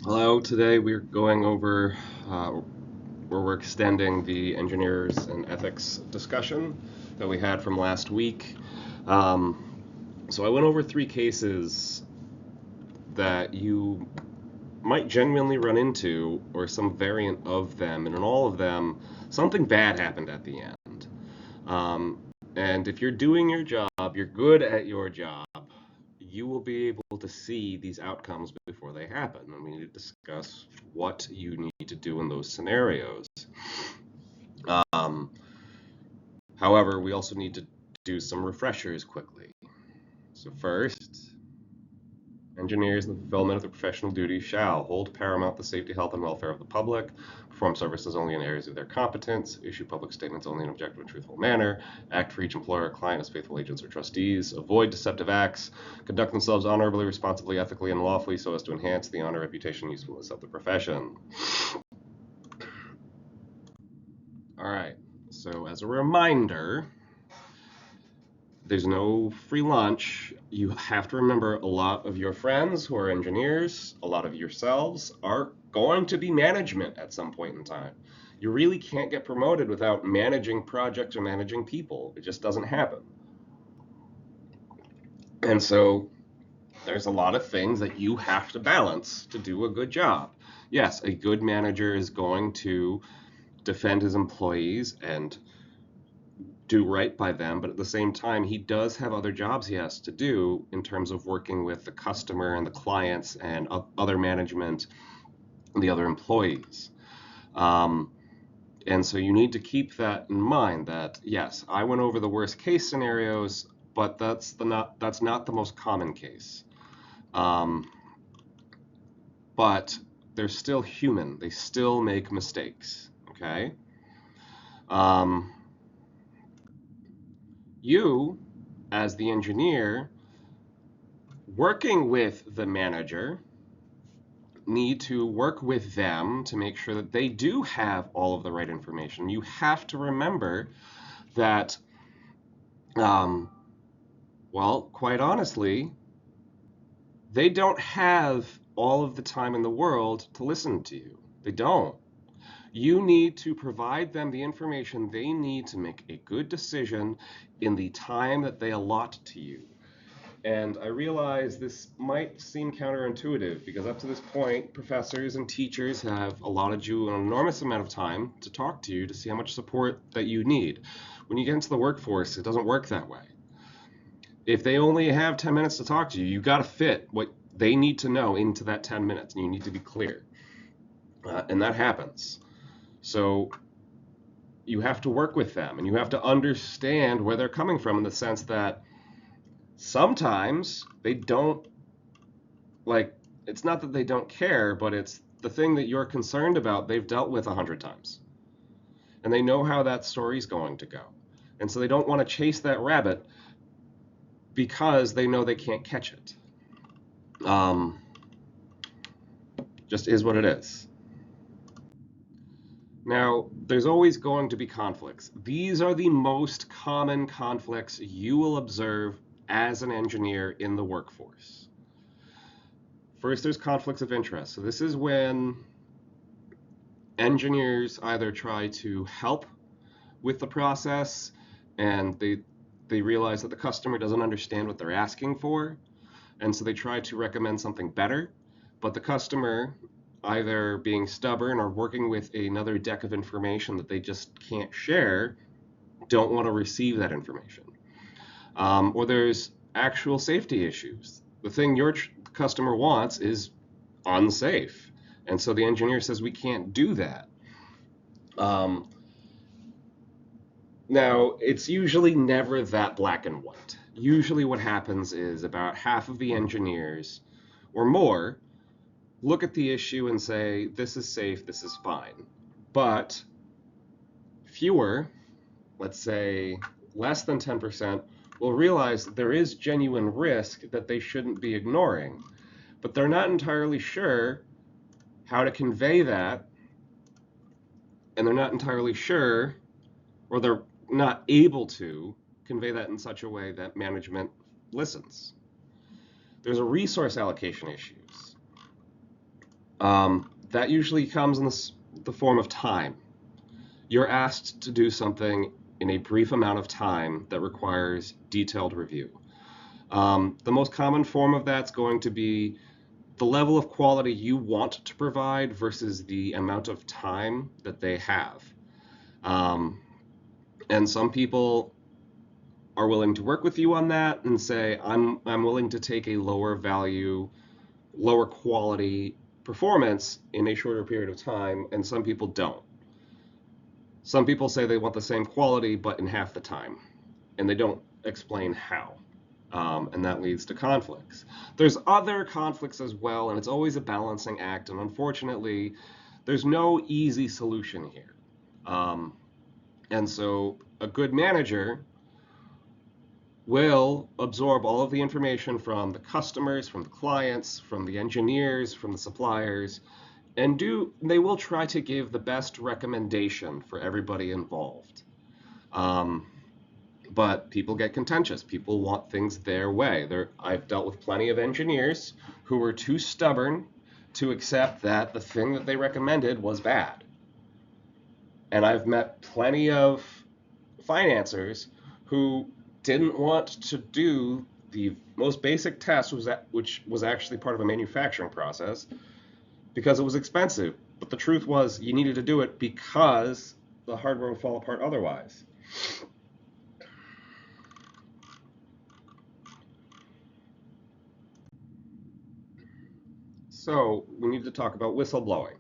Hello, today we're going over where we're extending the engineers and ethics discussion that we had from last week. So I went over three cases that you might genuinely run into, or some variant of them, and in all of them, something bad happened at the end. Um, and if you're doing your job, you're good at your job, you will be able to see these outcomes before they happen. And we need to discuss what you need to do in those scenarios. Um, However, we also need to do some refreshers quickly. So, first, engineers in the fulfillment of their professional duties shall hold paramount the safety, health, and welfare of the public, perform services only in areas of their competence, issue public statements only in an objective and truthful manner, act for each employer or client as faithful agents or trustees, avoid deceptive acts, conduct themselves honorably, responsibly, ethically, and lawfully so as to enhance the honor, reputation, and usefulness of the profession. All right, so as a reminder, there's no free lunch. You have to remember a lot of your friends who are engineers, a lot of yourselves are going to be management at some point in time. You really can't get promoted without managing projects or managing people. It just doesn't happen. And so there's a lot of things that you have to balance to do a good job. Yes, a good manager is going to defend his employees and do right by them, but at the same time, he does have other jobs he has to do in terms of working with the customer and the clients and other management and the other employees. Um, and so you need to keep that in mind that yes, I went over the worst case scenarios, but that's not the most common case. Um, but they're still human. They still make mistakes. Okay. Um, you, as the engineer, working with the manager, need to work with them to make sure that they do have all of the right information. You have to remember that, um, well, quite honestly, they don't have all of the time in the world to listen to you. They don't. You need to provide them the information they need to make a good decision in the time that they allot to you. And I realize this might seem counterintuitive because up to this point, professors and teachers have allotted you an enormous amount of time to talk to you to see how much support that you need. When you get into the workforce, it doesn't work that way. If they only have 10 minutes to talk to you, you got to fit what they need to know into that 10 minutes, and you need to be clear. And that happens. So you have to work with them, and you have to understand where they're coming from in the sense that sometimes they don't like it's not that they don't care, but it's the thing that you're concerned about, they've dealt with 100 times. And they know how that story's going to go. And so they don't want to chase that rabbit because they know they can't catch it. Um, just is what it is. Now, there's always going to be conflicts. These are the most common conflicts you will observe as an engineer in the workforce. First, there's conflicts of interest. So this is when engineers either try to help with the process and they realize that the customer doesn't understand what they're asking for, and so they try to recommend something better, but the customer, either being stubborn or working with another deck of information that they just can't share, don't want to receive that information. Or there's actual safety issues. The thing your customer wants is unsafe, and so the engineer says we can't do that. um, Now, it's usually never that black and white. Usually, what happens is about half of the engineers or more look at the issue and say, this is safe, this is fine. But fewer, let's say less than 10%, will realize that there is genuine risk that they shouldn't be ignoring. But they're not entirely sure how to convey that, and they're not entirely sure, or they're not able to convey that in such a way that management listens. There's a resource allocation issues. That usually comes in the form of time. You're asked to do something in a brief amount of time that requires detailed review. The most common form of that's going to be the level of quality you want to provide versus the amount of time that they have. Um, and some people are willing to work with you on that and say, I'm willing to take a lower value, lower quality performance in a shorter period of time, and some people don't. Some people say they want the same quality but in half the time, and they don't explain how. And that leads to conflicts. There's other conflicts as well, and it's always a balancing act, and unfortunately, there's no easy solution here. Um, and so a good manager will absorb all of the information from the customers, from the clients, from the engineers, from the suppliers, and they will try to give the best recommendation for everybody involved. Um, but people get contentious. People want things their way. I've dealt with plenty of engineers who were too stubborn to accept that the thing that they recommended was bad. And I've met plenty of financiers who didn't want to do the most basic test, which was actually part of a manufacturing process, because it was expensive. But the truth was you needed to do it because the hardware would fall apart otherwise. So we need to talk about whistleblowing.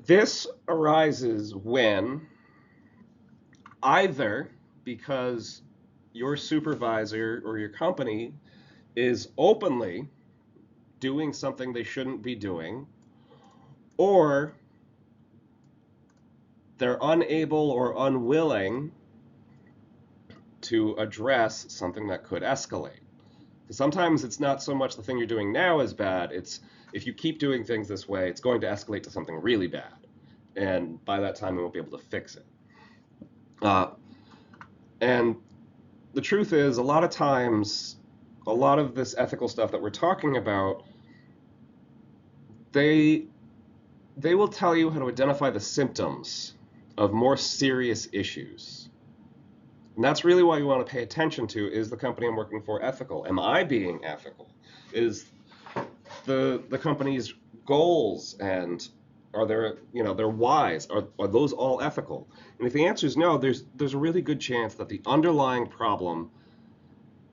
This arises when either because your supervisor or your company is openly doing something they shouldn't be doing, or they're unable or unwilling to address something that could escalate. Sometimes it's not so much the thing you're doing now is bad, it's if you keep doing things this way, it's going to escalate to something really bad. And by that time, we won't be able to fix it. And the truth is, a lot of times, a lot of this ethical stuff that we're talking about, they will tell you how to identify the symptoms of more serious issues. And that's really why you want to pay attention to, is the company I'm working for ethical? Am I being ethical? Is the company's goals and are their whys, are those all ethical? And if the answer is no, there's a really good chance that the underlying problem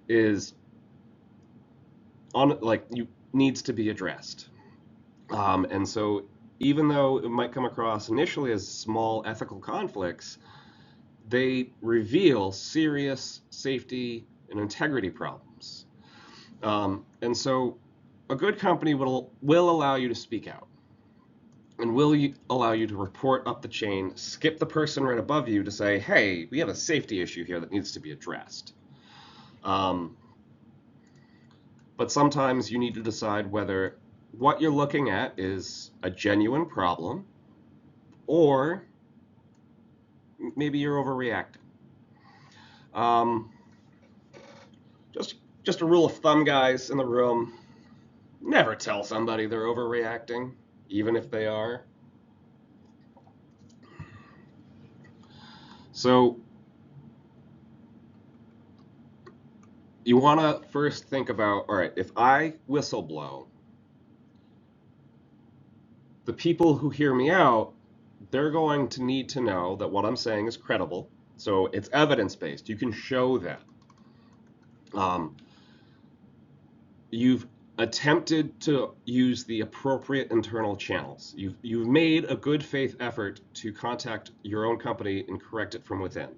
is needs to be addressed. And so even though it might come across initially as small ethical conflicts, they reveal serious safety and integrity problems. And so a good company will allow you to speak out and will allow you to report up the chain, skip the person right above you to say, hey, we have a safety issue here that needs to be addressed. But sometimes you need to decide whether what you're looking at is a genuine problem or maybe you're overreacting. Just a rule of thumb, guys in the room, never tell somebody they're overreacting, even if they are. So you want to first think about, all right, if I whistleblow, the people who hear me out, they're going to need to know that what I'm saying is credible. So it's evidence-based. You can show that. You've attempted to use the appropriate internal channels. You've made a good faith effort to contact your own company and correct it from within.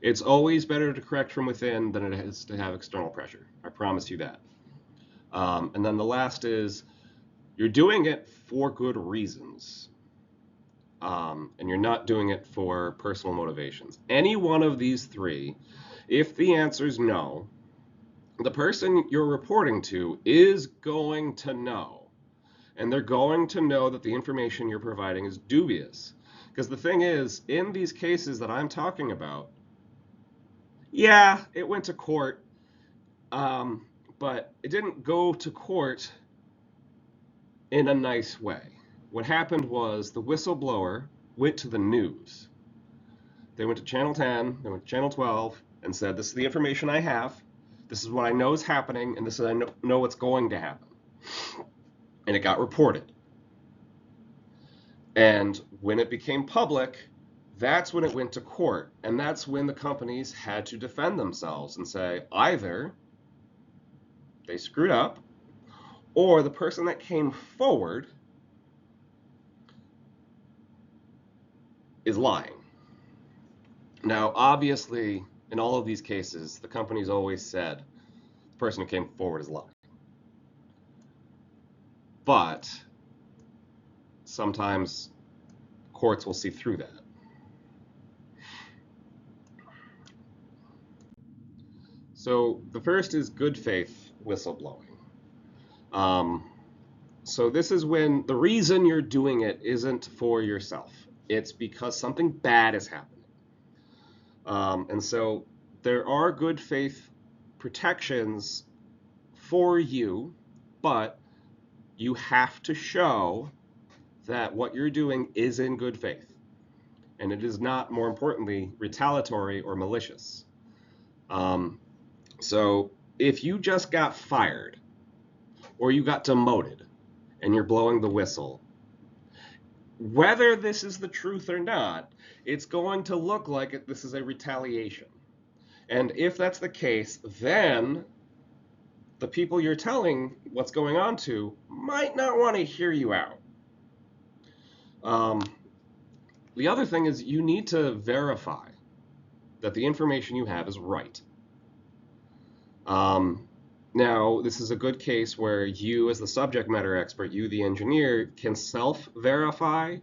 It's always better to correct from within than it is to have external pressure. I promise you that. And then the last is you're doing it for good reasons. And you're not doing it for personal motivations. Any one of these three, if the answer is no, the person you're reporting to is going to know. And they're going to know that the information you're providing is dubious. Because the thing is, in these cases that I'm talking about, yeah, it went to court, but it didn't go to court in a nice way. What happened was the whistleblower went to the news. They went to Channel 10, they went to Channel 12, and said, this is the information I have, this is what I know is happening, and this is I know what's going to happen. And it got reported. And when it became public, that's when it went to court. And that's when the companies had to defend themselves and say either they screwed up or the person that came forward is lying. Now, obviously, in all of these cases, the companies always said the person who came forward is lying. But sometimes courts will see through that. So the first is good faith whistleblowing. So this is when the reason you're doing it isn't for yourself. It's because something bad is happening. And so there are good faith protections for you, but you have to show that what you're doing is in good faith. And it is not, more importantly, retaliatory or malicious. So if you just got fired or you got demoted and you're blowing the whistle, whether this is the truth or not, it's going to look like this is a retaliation. And if that's the case, then the people you're telling what's going on to might not want to hear you out. The other thing is you need to verify that the information you have is right. Now, this is a good case where you, as the subject matter expert, you, the engineer, can self-verify,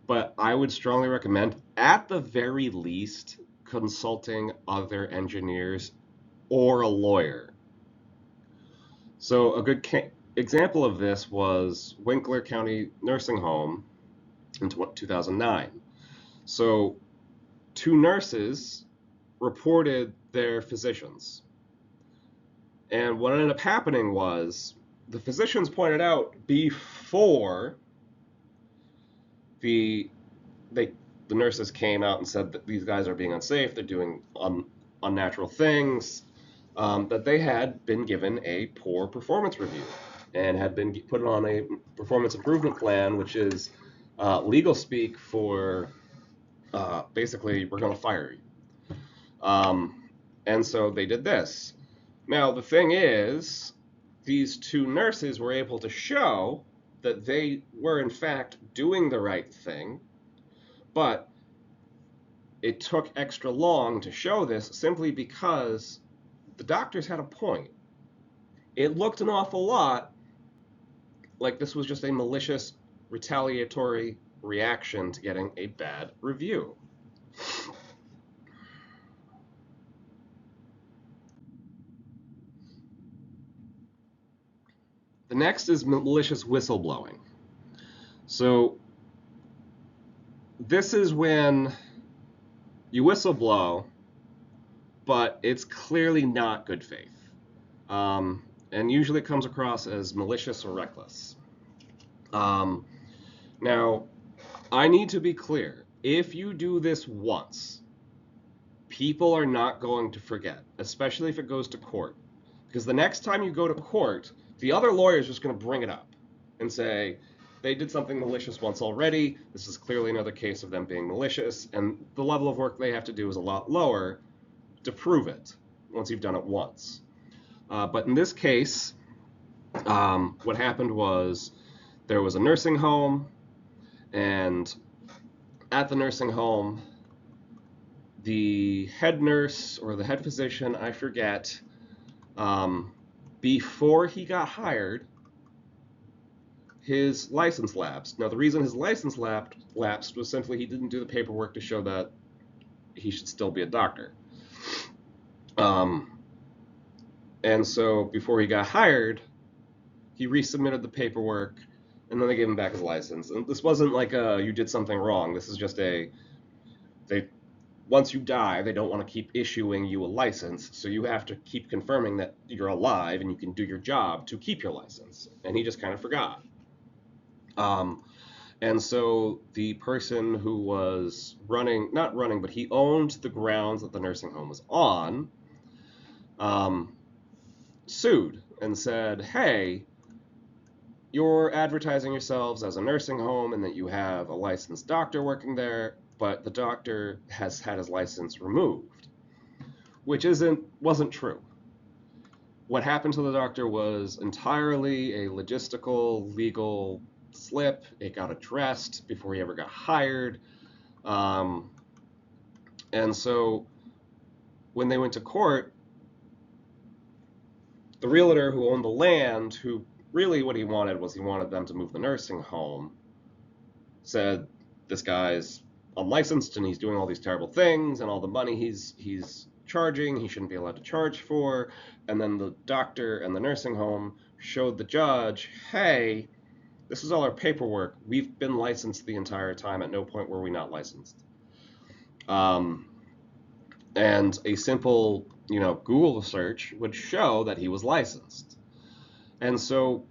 but I would strongly recommend, at the very least, consulting other engineers or a lawyer. So a good example of this was Winkler County Nursing Home in 2009. So 2 nurses reported their physicians. And what ended up happening was the physicians pointed out before the nurses came out and said that these guys are being unsafe, they're doing unnatural things, that they had been given a poor performance review and had been put on a performance improvement plan, which is legal speak for basically, we're going to fire you. And so they did this. Now, the thing is, these 2 nurses were able to show that they were, in fact, doing the right thing, but it took extra long to show this simply because the doctors had a point. It looked an awful lot like this was just a malicious, retaliatory reaction to getting a bad review. The next is malicious whistleblowing. So this is when you whistleblow, but it's clearly not good faith. And usually it comes across as malicious or reckless. Now, I need to be clear. If you do this once, people are not going to forget, especially if it goes to court. Because the next time you go to court, the other lawyer is just going to bring it up and say, they did something malicious once already. This is clearly another case of them being malicious. And the level of work they have to do is a lot lower to prove it once you've done it once. But in this case, what happened was there was a nursing home, and at the nursing home, the head nurse or the head physician, I forget, before he got hired, his license lapsed. Now, the reason his license lapsed was simply he didn't do the paperwork to show that he should still be a doctor. And so before he got hired, he resubmitted the paperwork, and then they gave him back his license. And this wasn't like you did something wrong. This is just once you die, they don't want to keep issuing you a license, so you have to keep confirming that you're alive and you can do your job to keep your license. And he just kind of forgot. Um, and so the person who was running, not running, but he owned the grounds that the nursing home was on, um, sued and said, hey, you're advertising yourselves as a nursing home and that you have a licensed doctor working there, but the doctor has had his license removed, which wasn't true. What happened to the doctor was entirely a logistical, legal slip. It got addressed before he ever got hired. Um, and so when they went to court, the realtor who owned the land, who really what he wanted was he wanted them to move the nursing home, said this guy's unlicensed and he's doing all these terrible things and all the money he's charging he shouldn't be allowed to charge for. And then the doctor and the nursing home showed the judge, hey, this is all our paperwork. We've been licensed the entire time. At no point were we not licensed. Um, and a simple, Google search would show that he was licensed. And so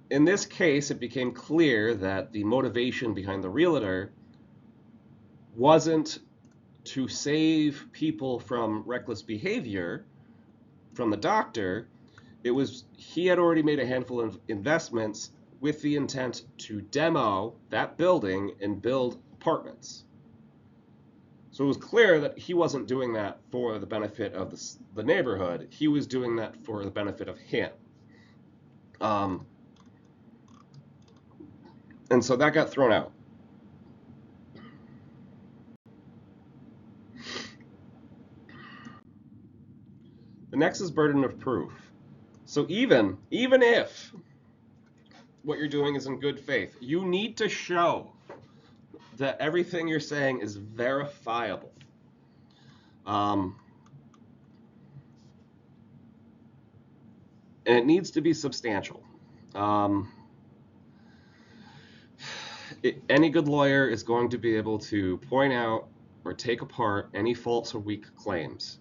in this case, it became clear that the motivation behind the realtor wasn't to save people from reckless behavior from the doctor. It was he had already made a handful of investments with the intent to demo that building and build apartments. So it was clear that he wasn't doing that for the benefit of the neighborhood. He was doing that for the benefit of him. And so that got thrown out. The next is burden of proof. So even if what you're doing is in good faith, you need to show that everything you're saying is verifiable. And it needs to be substantial. Any good lawyer is going to be able to point out or take apart any false or weak claims.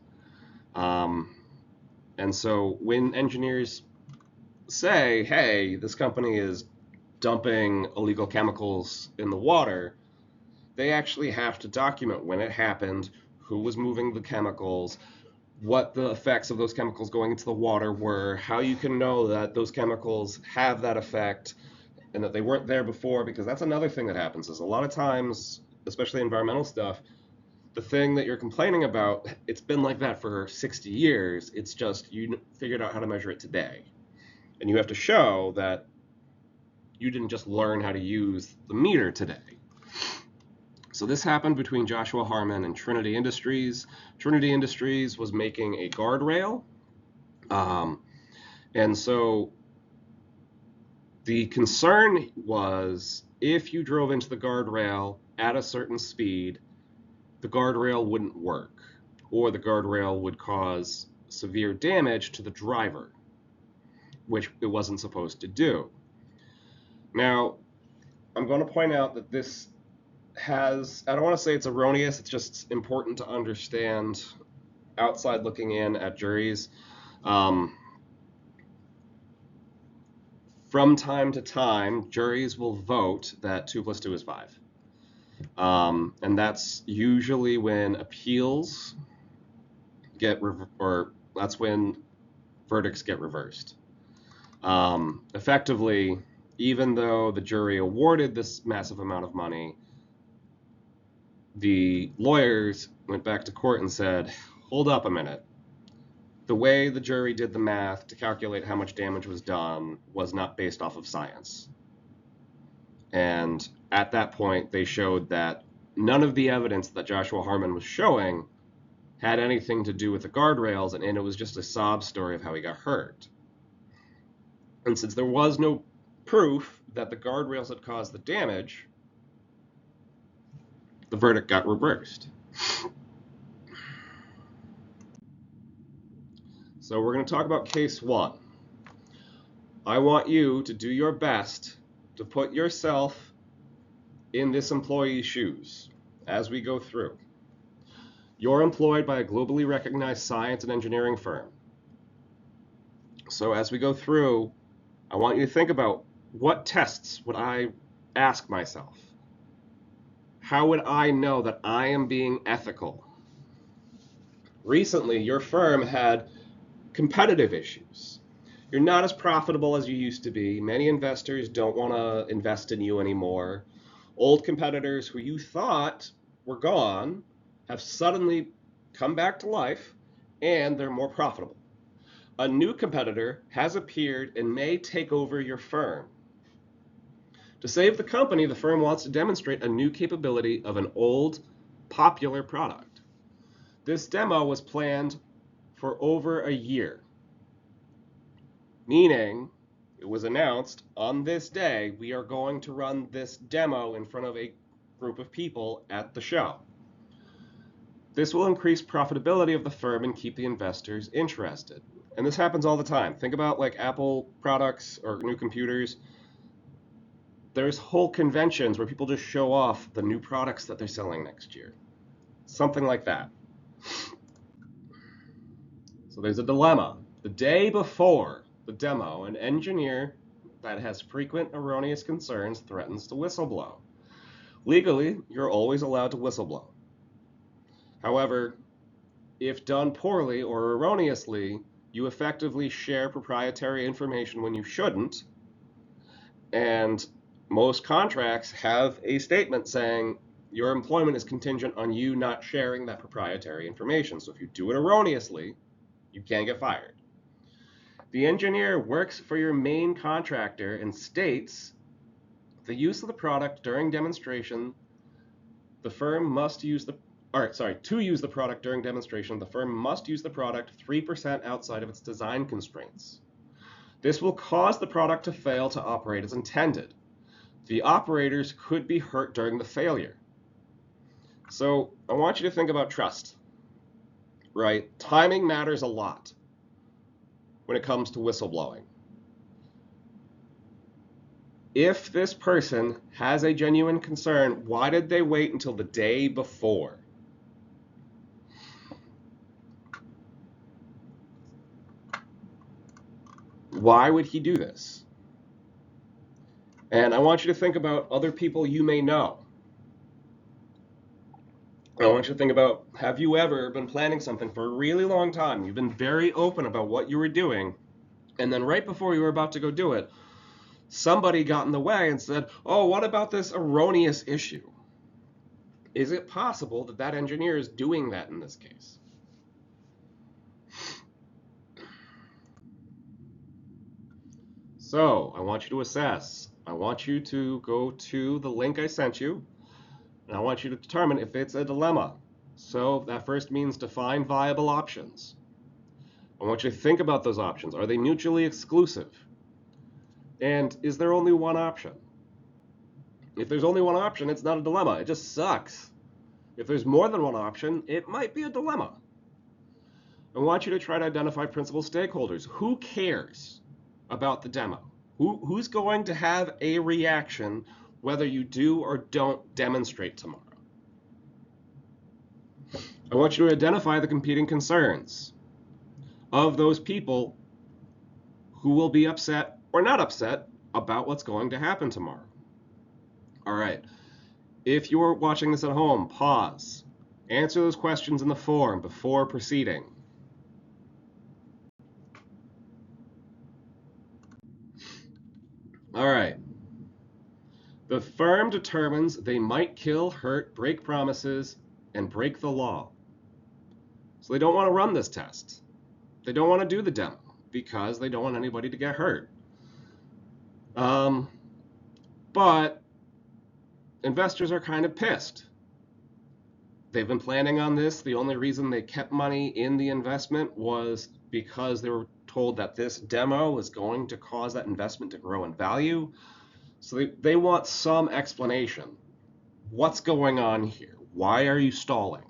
And so when engineers say, hey, this company is dumping illegal chemicals in the water, they actually have to document when it happened, who was moving the chemicals, what the effects of those chemicals going into the water were, how you can know that those chemicals have that effect and that they weren't there before, because that's another thing that happens is a lot of times, especially environmental stuff, the thing that you're complaining about, it's been like that for 60 years. It's just you figured out how to measure it today. And you have to show that you didn't just learn how to use the meter today. So this happened between Joshua Harmon and Trinity Industries. Trinity Industries was making a guardrail. And so the concern was if you drove into the guardrail at a certain speed, the guardrail wouldn't work, or the guardrail would cause severe damage to the driver, which it wasn't supposed to do. Now, I'm going to point out that this I don't want to say it's erroneous, it's just important to understand outside looking in at juries. From time to time, juries will vote that 2 + 2 is 5. And that's usually when appeals that's when verdicts get reversed. Effectively, even though the jury awarded this massive amount of money, the lawyers went back to court and said, hold up a minute. The way the jury did the math to calculate how much damage was done was not based off of science. And at that point, they showed that none of the evidence that Joshua Harmon was showing had anything to do with the guardrails, and it was just a sob story of how he got hurt. And since there was no proof that the guardrails had caused the damage, the verdict got reversed. So we're going to talk about case 1. I want you to do your best to put yourself in this employee's shoes as we go through. You're employed by a globally recognized science and engineering firm. So as we go through, I want you to think about what tests would I ask myself? How would I know that I am being ethical? Recently, your firm had competitive issues. You're not as profitable as you used to be. Many investors don't want to invest in you anymore. Old competitors who you thought were gone have suddenly come back to life, and they're more profitable. A new competitor has appeared and may take over your firm. To save the company, the firm wants to demonstrate a new capability of an old, popular product. This demo was planned for over a year, meaning it was announced on this day we are going to run this demo in front of a group of people at the show. This will increase profitability of the firm and keep the investors interested. And this happens all the time. Think about like Apple products or new computers. There's whole conventions where people just show off the new products that they're selling next year. Something like that. So there's a dilemma. The day before the demo, an engineer that has frequent erroneous concerns threatens to whistleblow. Legally, you're always allowed to whistleblow. However, if done poorly or erroneously, you effectively share proprietary information when you shouldn't, and most contracts have a statement saying your employment is contingent on you not sharing that proprietary information. So if you do it erroneously, you can't get fired. The engineer works for your main contractor and states the use of the product during demonstration, the firm must use the to use the product during demonstration, the firm must use the product 3% outside of its design constraints. This will cause the product to fail to operate as intended. The operators could be hurt during the failure. So I want you to think about trust, right? Timing matters a lot when it comes to whistleblowing. If this person has a genuine concern, why did they wait until the day before? Why would he do this? And I want you to think about other people you may know. I want you to think about, have you ever been planning something for a really long time? You've been very open about what you were doing, and then right before you were about to go do it, somebody got in the way and said, oh, what about this erroneous issue? Is it possible that that engineer is doing that in this case? So I want you to assess. I want you to go to the link I sent you, and I want you to determine if it's a dilemma. So that first means define viable options. I want you to think about those options. Are they mutually exclusive? And is there only one option? If there's only one option, it's not a dilemma. It just sucks. If there's more than one option, it might be a dilemma. I want you to try to identify principal stakeholders. Who cares about the demo? Who's going to have a reaction whether you do or don't demonstrate tomorrow? I want you to identify the competing concerns of those people who will be upset or not upset about what's going to happen tomorrow. All right. If you're watching this at home, pause. Answer those questions in the form before proceeding. All right. The firm determines they might kill, hurt, break promises, and break the law. So they don't want to run this test. They don't want to do the demo because they don't want anybody to get hurt. But investors are kind of pissed. They've been planning on this. The only reason they kept money in the investment was because they were told that this demo was going to cause that investment to grow in value. So they want some explanation. What's going on here? Why are you stalling?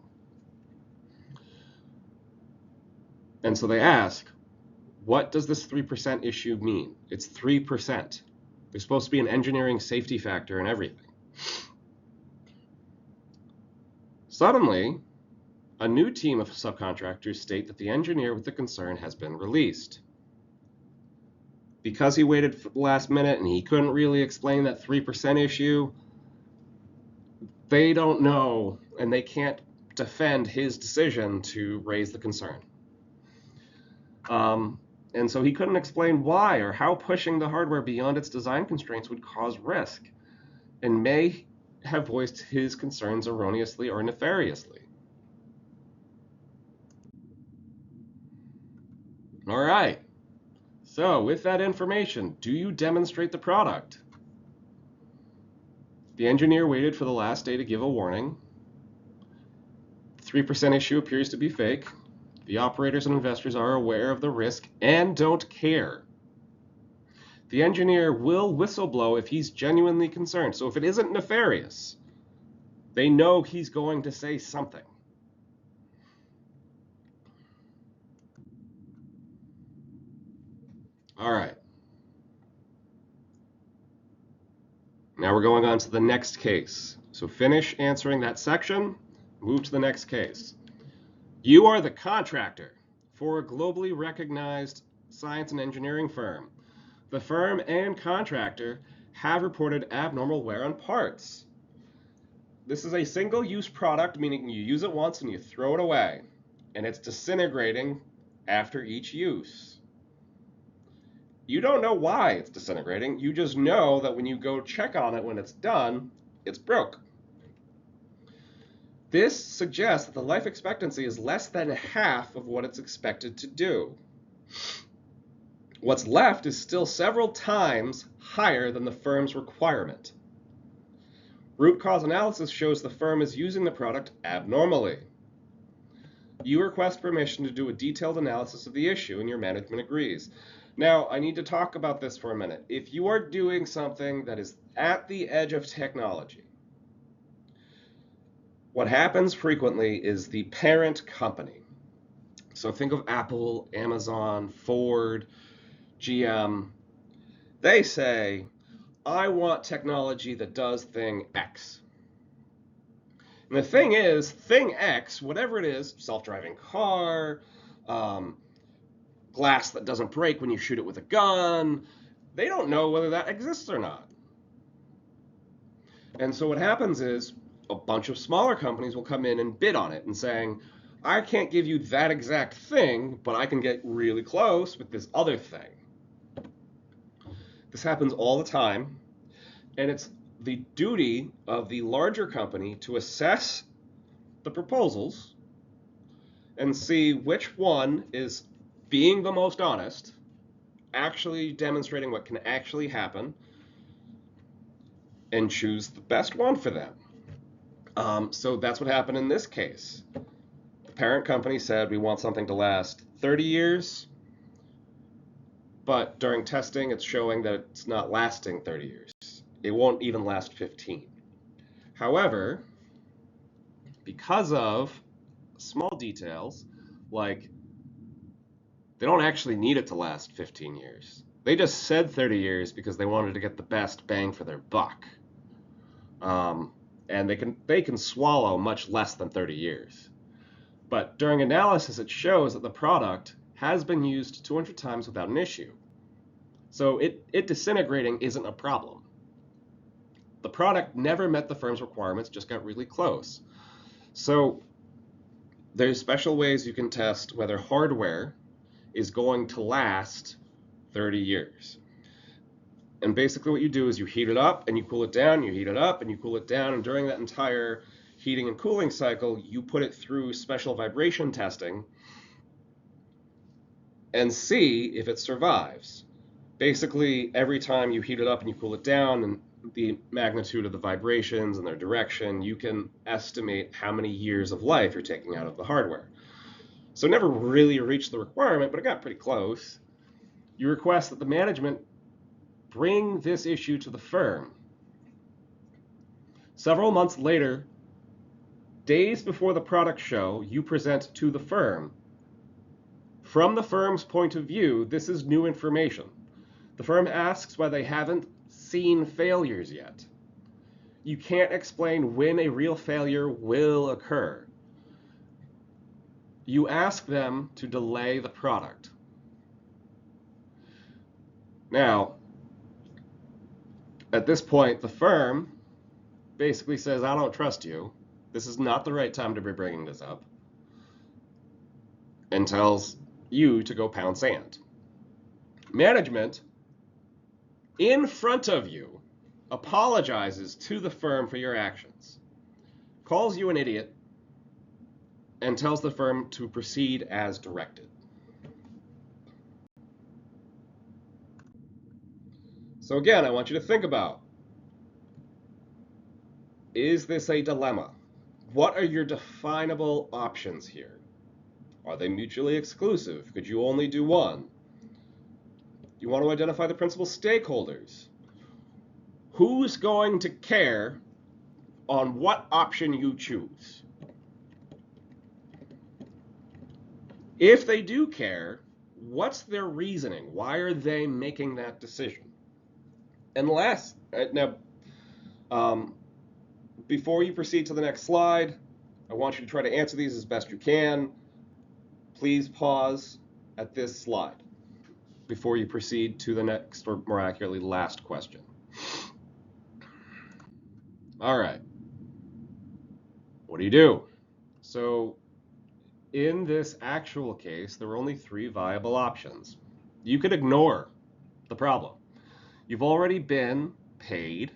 And so they ask, what does this 3% issue mean? It's 3%. There's supposed to be an engineering safety factor in everything. Suddenly, a new team of subcontractors state that the engineer with the concern has been released. because he waited for the last minute and he couldn't really explain that 3% issue, they don't know and they can't defend his decision to raise the concern. And so he couldn't explain why or how pushing the hardware beyond its design constraints would cause risk, and may have voiced his concerns erroneously or nefariously. All right. So with that information, do you demonstrate the product? The engineer waited for the last day to give a warning. The 3% issue appears to be fake. The operators and investors are aware of the risk and don't care. The engineer will whistleblow if he's genuinely concerned. So if it isn't nefarious, they know he's going to say something. All right. Now we're going on to the next case. So finish answering that section, move to the next case. You are the contractor for a globally recognized science and engineering firm. The firm and contractor have reported abnormal wear on parts. This is a single-use product, meaning you use it once and you throw it away, and it's disintegrating after each use. You don't know why it's disintegrating. You just know that when you go check on it when it's done, it's broke. This suggests that the life expectancy is less than half of what it's expected to do. What's left is still several times higher than the firm's requirement. Root cause analysis shows the firm is using the product abnormally. You request permission to do a detailed analysis of the issue, and your management agrees. Now, I need to talk about this for a minute. If you are doing something that is at the edge of technology, what happens frequently is the parent company. So think of Apple, Amazon, Ford, GM. They say, I want technology that does thing X. And the thing is, thing X, whatever it is, self-driving car, glass that doesn't break when you shoot it with a gun, they don't know whether that exists or not. And so what happens is a bunch of smaller companies will come in and bid on it and saying, I can't give you that exact thing, but I can get really close with this other thing. This happens all the time, and it's the duty of the larger company to assess the proposals and see which one is being the most honest, actually demonstrating what can actually happen, and choose the best one for them. So that's what happened in this case. The parent company said we want something to last 30 years, but during testing it's showing that it's not lasting 30 years. It won't even last 15. However, because of small details, like they don't actually need it to last 15 years. They just said 30 years because they wanted to get the best bang for their buck. And they can swallow much less than 30 years. But during analysis, it shows that the product has been used 200 times without an issue. So it disintegrating isn't a problem. The product never met the firm's requirements, just got really close. So there's special ways you can test whether hardware is going to last 30 years. And basically what you do is you heat it up and you cool it down, you heat it up and you cool it down, and during that entire heating and cooling cycle, you put it through special vibration testing and see if it survives. Basically, every time you heat it up and you cool it down, and the magnitude of the vibrations and their direction, you can estimate how many years of life you're taking out of the hardware. So it never really reached the requirement, but it got pretty close. You request that the management bring this issue to the firm. Several months later, days before the product show, you present to the firm. From the firm's point of view, this is new information. The firm asks why they haven't seen failures yet. You can't explain when a real failure will occur. You ask them to delay the product. Now, at this point, the firm basically says, I don't trust you. This is not the right time to be bringing this up. And tells you to go pound sand. Management, in front of you, apologizes to the firm for your actions, calls you an idiot, and tells the firm to proceed as directed. So again, I want you to think about, is this a dilemma? What are your definable options here? Are they mutually exclusive? Could you only do one? You want to identify the principal stakeholders. Who's going to care on what option you choose? If they do care, what's their reasoning? Why are they making that decision? And last, now, before you proceed to the next slide, I want you to try to answer these as best you can. Please pause at this slide before you proceed to the next, or more accurately, last question. All right. What do? So in this actual case, there were only 3 viable options. You could ignore the problem. You've already been paid,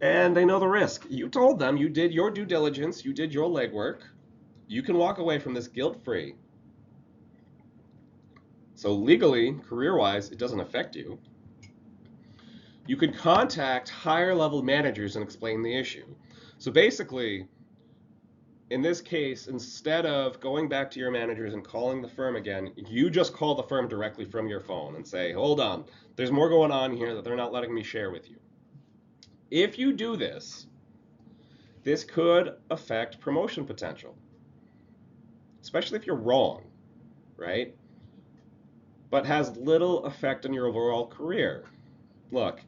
and they know the risk. You told them, you did your due diligence, you did your legwork. You can walk away from this guilt-free. So legally, career-wise, it doesn't affect you. You could contact higher-level managers and explain the issue. So basically, in this case, instead of going back to your managers and calling the firm again, you just call the firm directly from your phone and say, hold on, there's more going on here that they're not letting me share with you. If you do this, this could affect promotion potential, especially if you're wrong, right? But has little effect on your overall career. Look,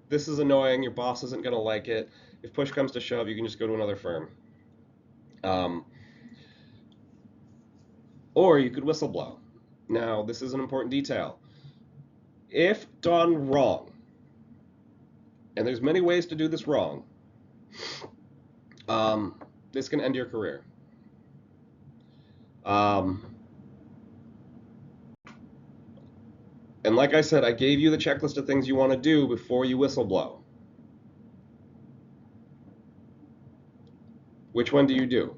this is annoying. Your boss isn't going to like it. If push comes to shove, you can just go to another firm. Or you could whistleblow. Now, this is an important detail. If done wrong, and there's many ways to do this wrong, this can end your career. And like I said, I gave you the checklist of things you want to do before you whistleblow. Which one do you do?